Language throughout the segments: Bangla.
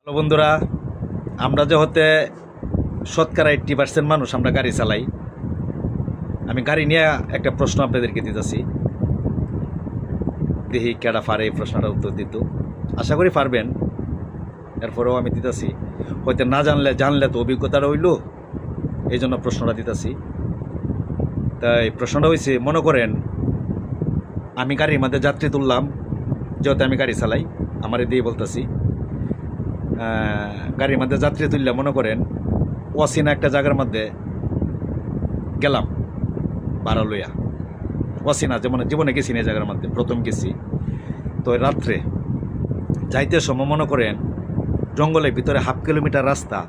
হ্যালো বন্ধুরা, আমরা যে হতে শতকরা 80% মানুষ আমরা গাড়ি চালাই। আমি গাড়ি নিয়ে একটা প্রশ্ন আপনাদেরকে দিতেছি, দেখি কেডা পারে এই প্রশ্নটার উত্তর দিত। আশা করি পারবেন, এরপরেও আমি দিতেছি। হয়তো না জানলে তো অভিজ্ঞতা রইল, এই জন্য প্রশ্নটা দিতেছি। তাই প্রশ্নটা হয়েছে, মনে করেন আমি গাড়ির মধ্যে যাত্রী তুললাম, যেহেতু আমি গাড়ি চালাই আমার দিয়ে বলতেছি। গাড়ির মধ্যে যাত্রী তুললে মনে করেন অচেনা একটা জায়গার মধ্যে গেলাম ভাড়া লইয়া, অচেনা যেমন জীবনে গেছি না, জায়গার মধ্যে প্রথম গেছি। তো রাত্রে যাইতে সময় মনে করেন জঙ্গলের ভিতরে 1/2 কিলোমিটার রাস্তা,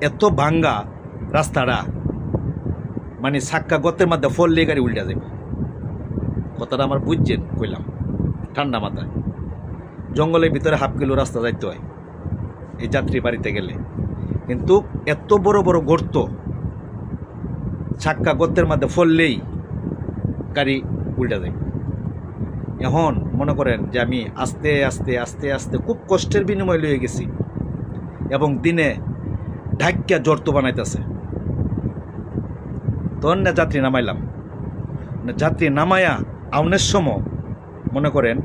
এত ভাঙ্গা রাস্তাটা, মানে চাক্কা গর্তের মধ্যে ফললে গাড়ি উল্টা যাবে। কথাটা আমার বুঝছেন কইলাম ঠান্ডা মাথায়। জঙ্গলের ভিতরে 1/2 কিলো রাস্তা যাইতে হয় এই যাত্রী বাড়িতে গেলে, কিন্তু এত বড় বড় গর্ত, চাক্কা গর্তের মধ্যে ফললেই গাড়ি উল্টা যায়। এখন মনে করেন যে আমি আস্তে আস্তে আস্তে আস্তে খুব কষ্টের বিনিময় লয়ে গেছি, এবং দিনে ঢাক্কা জর্ত বানাইতেছে। তখন না যাত্রী নামাইলাম, যাত্রী নামায়া আউনের সময় মনে করেন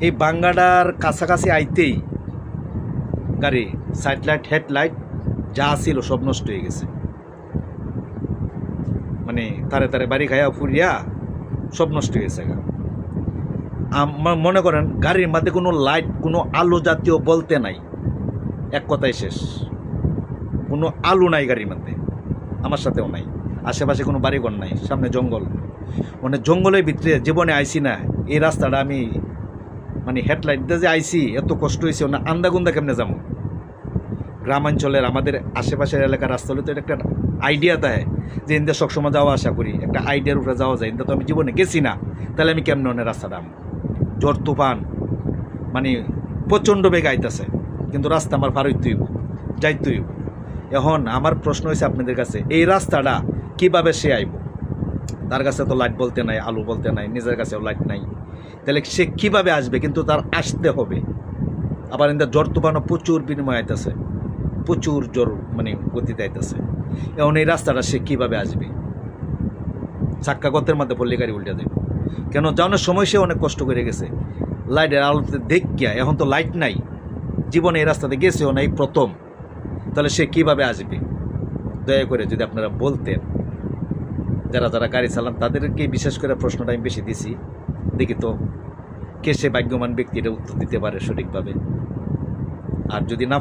এই বাঙ্গাডার কাছাকাছি আইতেই গাড়ি সাইড লাইট হেডলাইট যা ছিল সব নষ্ট হয়ে গেছে। মানে তারে তারে বাড়ি খাইয়া ফুরিয়া সব নষ্ট হয়ে গেছে। আমার মনে করেন গাড়ির মধ্যে কোনো লাইট, কোনো আলো জাতীয় বলতে নাই, এক কথায় শেষ। কোনো আলো নাই গাড়ির মধ্যে, আমার সাথেও নাই। আশেপাশে কোনো বাড়িঘর নাই, সামনে জঙ্গল। মানে জঙ্গলের ভিতরে জীবনে আইসি না এই রাস্তাটা আমি, মানে হেডলাইট দিয়ে যে আইসি এত কষ্ট হয়েছে না, আন্দাগুন্দা কেমনে যাবো। গ্রামাঞ্চলের আমাদের আশেপাশের এলাকার রাস্তা হলে তো এটা একটা আইডিয়া দেয় যে ইন্দা সবসময় যাওয়া আশা করি, একটা আইডিয়ার উপরে যাওয়া যায়। ইন্দা তো আমি জীবনে গেছি না, তাহলে আমি কেমন অনেক রাস্তাটা ঝড় তুফান, মানে প্রচণ্ড বেগ আইতেছে, কিন্তু রাস্তা আমার পার হইতে হইব, যাইতে হইব। এখন আমার প্রশ্ন হয়েছে আপনাদের কাছে, এই রাস্তাটা কিভাবে সে আইব? তার কাছে তো লাইট বলতে নাই, আলু বলতে নাই, নিজের কাছেও লাইট নাই, তাহলে সে কিভাবে আসবে? কিন্তু তার আসতে হবে। আবার ইন্দা ঝড় তুফানও প্রচুর বিনিময় আইতেছে, প্রচুর জ্বর, মানে গতিতে আইতেছে। এখন এই রাস্তাটা সে কীভাবে আসবে? চাক্কা গর্তের মধ্যে পড়লে গাড়ি উল্টে দেবে। কেন যাওয়ানোর সময় সে অনেক কষ্ট করে গেছে, লাইটের আলোতে দেখিয়া। এখন তো লাইট নাই, জীবনে এই রাস্তাতে গেছেও না, এই প্রথম। তাহলে সে কীভাবে আসবে? দয়া করে যদি আপনারা বলতেন, যারা যারা গাড়ি চালান তাদেরকে বিশেষ করে প্রশ্নটা আমি বেশি দিছি। দেখি তো কে সে ভাগ্যবান ব্যক্তি এটা উত্তর দিতে পারে সঠিকভাবে। আর যদি না